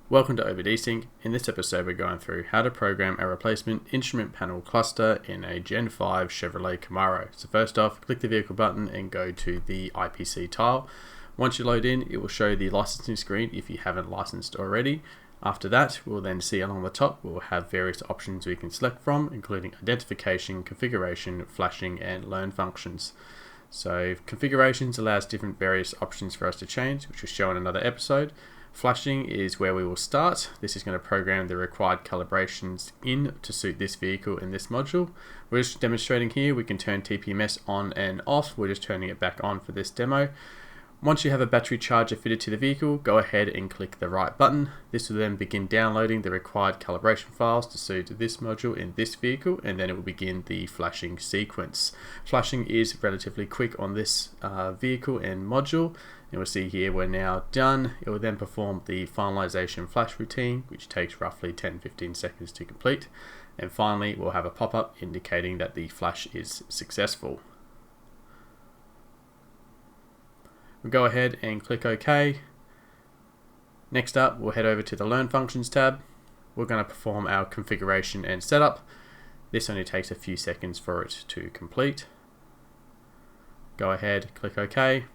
Welcome to OBDsync. In this episode we're going through how to program a replacement instrument panel cluster in a Gen 5 Chevrolet Camaro. So first off, click the vehicle button and go to the IPC tile. Once you load in, it will show the licensing screen if you haven't licensed already. After that, we'll then see along the top we'll have various options we can select from, including identification, configuration, flashing and learn functions. So configurations allows different various options for us to change, which we'll show in another episode. Flashing is where we will start. This is going to program the required calibrations in to suit this vehicle in this module. We're just demonstrating here. We can turn TPMS on and off. We're just turning it back on for this demo. Once you have a battery charger fitted to the vehicle, go ahead and click the right button. This will then begin downloading the required calibration files to suit this module in this vehicle, and then it will begin the flashing sequence. Flashing is relatively quick on this vehicle and module, and we'll see here we're now done. It will then perform the finalization flash routine, which takes roughly 10-15 seconds to complete, and finally we'll have a pop-up indicating that the flash is successful. We'll go ahead and click OK. Next up, we'll head over to the Learn Functions tab. We're going to perform our configuration and setup. This only takes a few seconds for it to complete. Go ahead, click OK.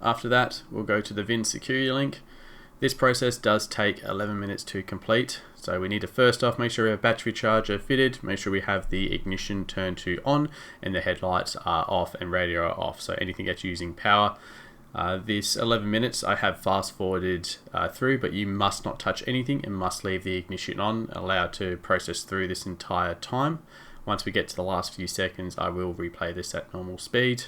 After that, we'll go to the VIN security link. This process does take 11 minutes to complete, so we need to first off make sure we have battery charger fitted, make sure we have the ignition turned to on and the headlights are off and radio are off, so anything that's using power. This 11 minutes I have fast forwarded through, but you must not touch anything and must leave the ignition on, allowed to process through this entire time. Once we get to the last few seconds, I will replay this at normal speed.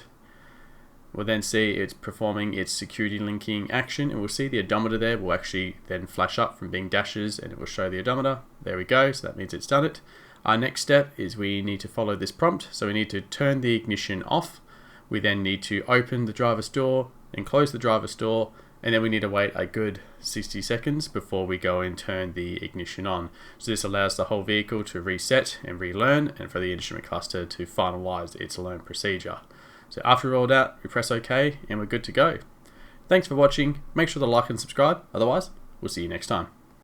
We'll then see it's performing its security linking action, and we'll see the odometer there will actually then flash up from being dashes and it will show the odometer. There we go, so that means it's done it. Our next step is we need to follow this prompt, so we need to turn the ignition off. We then need to open the driver's door and close the driver's door, and then we need to wait a good 60 seconds before we go and turn the ignition on. So this allows the whole vehicle to reset and relearn, and for the instrument cluster to finalize its learn procedure. So after rolled out, we press OK and we're good to go. Thanks for watching. Make sure to like and subscribe. Otherwise, we'll see you next time.